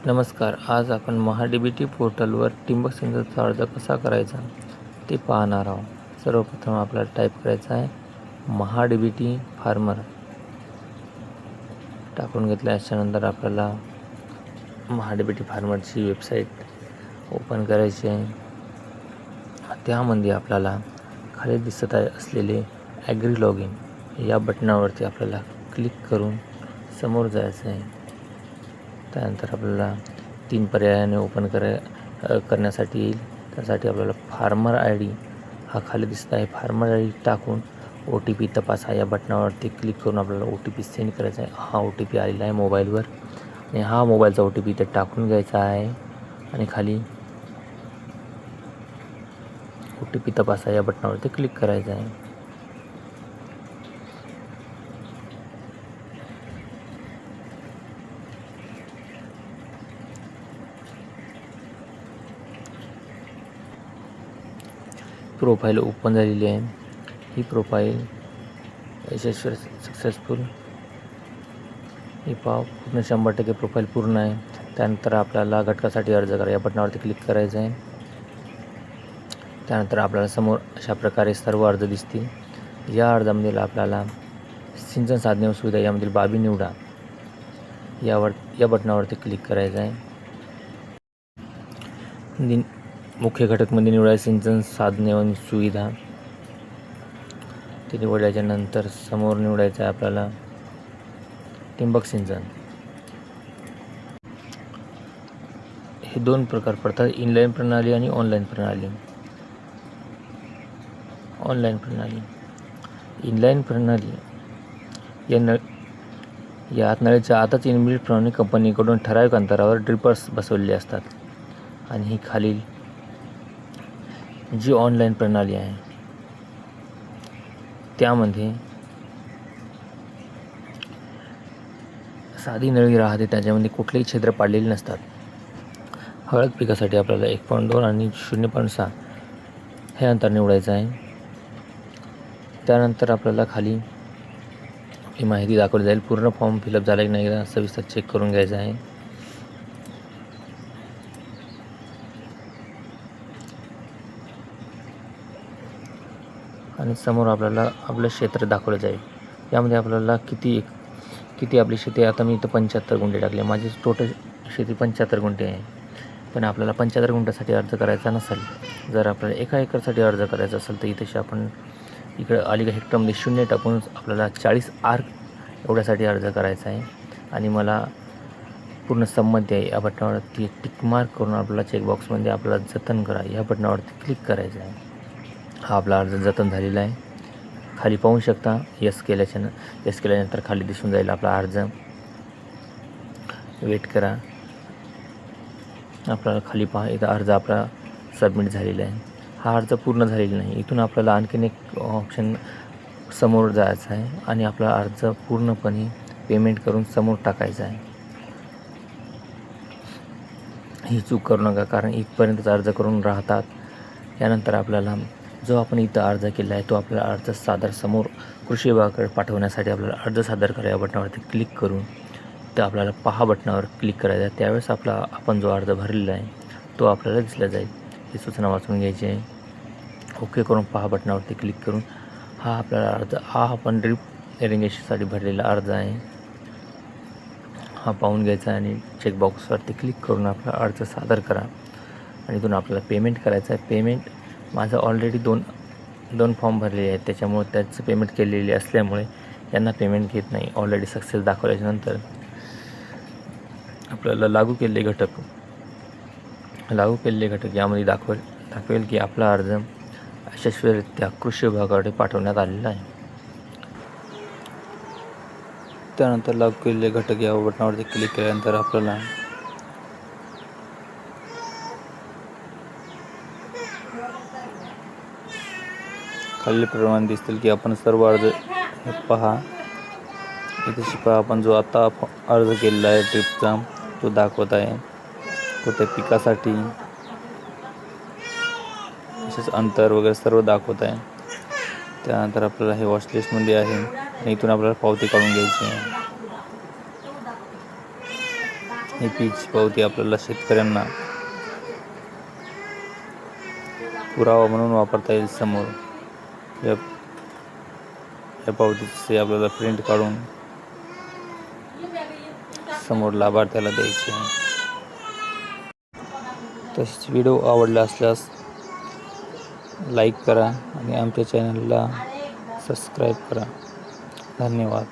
नमस्कार. आज आपण महाडीबीटी पोर्टलवर ठिबक सिंचनाचा अर्ज कसा करायचा ते पाहणार आहोत. सर्वप्रथम आपल्याला टाईप करायचं आहे महाडीबीटी फार्मर. टाकून घेतल्याच्यानंतर आपल्याला महाडीबीटी फार्मरची वेबसाईट ओपन करायची आहे. त्यामध्ये आपल्याला खाली दिसत आहे असलेले ॲग्री लॉग इन या बटनावरती आपल्याला क्लिक करून समोर जायचं आहे. त्यानंतर आपल्याला 3 पर्यायाने ओपन करण्यासाठी येईल. त्यासाठी आपल्याला फार्मर आय डी हा खाली दिसत आहे. फार्मर आय डी टाकून OTP तपासा या बटनावरती क्लिक करून आपल्याला OTP सेंड करायचा आहे. हा OTP आलेला आहे मोबाईलवर आणि हा मोबाईलचा OTP इथे टाकून घ्यायचा आहे आणि खाली OTP तपासा या बटनावरती क्लिक करायचं आहे. प्रोफाईल ओपन झालेली आहे. ही प्रोफाईल यशस्वी सक्सेसफुल ही पूर्ण 100% प्रोफाईल पूर्ण आहे. त्यानंतर आपल्याला घटकासाठी अर्ज करा या बटनावरती क्लिक करायचं आहे. त्यानंतर आपल्याला समोर अशा प्रकारे सर्व अर्ज दिसतील. या अर्जामधील आपल्याला सिंचन साधने व सुविधा यामधील बाबी निवडा या बटनावरती क्लिक करायचं आहे. मुख्य घटकमध्ये निवडायचे सिंचन साधने व सुविधा. ते निवडल्याच्या नंतर समोर निवडायचं आहे आपल्याला ठिबक सिंचन. हे 2 प्रकार पडतात, इनलाईन प्रणाली आणि ऑनलाईन प्रणाली. इनलाईन प्रणाली यात नळीच्या आतच इनबिल्ट प्रणाली कंपनीकडून ठराविक अंतरावर ड्रिपर्स बसवलेले असतात. आणि ही खालील जी ऑनलाईन प्रणाली आहे त्यामध्ये साधी नळी राहते, त्याच्यामध्ये कुठलेही छिद्र पाडलेले नसतात. हळद पिकासाठी आपल्याला 1.2 आणि 0.6 हे अंतर निवडायचं आहे. त्यानंतर आपल्याला खाली ही माहिती दाखवली जाईल. पूर्ण फॉर्म फिलअप झाला की नाही सविस्तर चेक करून घ्यायचं आहे. आणि समोर आपल्याला आपलं क्षेत्र दाखवलं जाईल. यामध्ये आपल्याला किती आपली शेती, आता मी इथं 75 गुंठे टाकले. माझी टोटल शेती 75 गुंठे आहे. पण आपल्याला 75 गुंठ्यासाठी अर्ज करायचा नसेल, जर आपल्याला 1 एकरसाठी अर्ज करायचा असेल तर इथे आपण इकडं अलीकडे हेक्टरमध्ये 0 टाकून आपल्याला 40 आर एवढ्यासाठी अर्ज करायचा आहे. आणि मला पूर्ण संमती आहे या बटनावरती टिक मार्क करून आपल्याला चेकबॉक्समध्ये आपल्याला जतन करा या बटनावरती क्लिक करायचं आहे. हा आपला अर्ज जतन झालेला आहे. खाली पाहू शकता यस केल्यानंतर खाली दिसून जाईल आपला अर्ज. वेट करा. आपल्याला खाली पहा इथं अर्ज आपला सबमिट झालेला आहे. हा अर्ज पूर्ण झालेला नाही. इथून आपल्याला आणखीन एक ऑप्शन समोर जायचं आहे आणि आपला अर्ज पूर्णपणे पेमेंट करून समोर टाकायचा आहे. ही चूक करू नका, कारण इथपर्यंतच अर्ज करून राहतात. यानंतर आपल्याला जो आपण इथं अर्ज केला आहे तो आपला अर्ज समोर कृषी विभागाकडे पाठवण्यासाठी आपल्याला अर्ज सादर करा या बटनावरती क्लिक करून तर आपल्याला पहा बटनावर क्लिक करायचं आहे. त्यावेळेस आपण जो अर्ज भरलेला आहे तो आपल्याला दिसला जाईल. ही सूचना वाचून घ्यायची आहे. ओके करून पहा बटनावरती क्लिक करून हा आपल्याला अर्ज आपण ड्रिप इरिगेशनसाठी भरलेला अर्ज आहे हा पाहून घ्यायचा आणि चेकबॉक्सवरती क्लिक करून आपला अर्ज सादर करा. आणि इथून आपल्याला पेमेंट करायचं आहे. पेमेंट माझं ऑलरेडी दोन फॉर्म भरलेले आहेत, त्याच्यामुळे त्याचं पेमेंट केलेली असल्यामुळे यांना पेमेंट घेत नाही. ऑलरेडी सक्सेस दाखवल्याच्यानंतर आपल्याला लागू केलेले घटक यामध्ये दाखवेल की आपला अर्ज यशस्वीरित्या कृषी विभागाकडे पाठवण्यात आलेला आहे. त्यानंतर लागू केलेले घटक या बटनावरती क्लिक केल्यानंतर आपल्याला खालील प्रमाणे दिसतील की आपण सर्व अर्ज पहा. इथे पहा आपण जो आता अर्ज केलेला आहे ट्रिपचा तो दाखवत आहे. कोणत्या पिकासाठी तसेच अंतर वगैरे सर्व दाखवत आहे. त्यानंतर आपल्याला हे वॉच लिस्टमध्ये आहे आणि इथून आपल्याला पावती काढून घ्यायची आहे. ही पीच पावती आपल्याला शेतकऱ्यांना पुरावा म्हणून वापरता येईल समोर. या पावतीचे आपल्याला प्रिंट काढून समोर लाभार्थ्याला द्यायचे आहे. तसेच व्हिडिओ आवडला असल्यास लाईक करा आणि आमच्या चॅनलला सबस्क्राईब करा. धन्यवाद.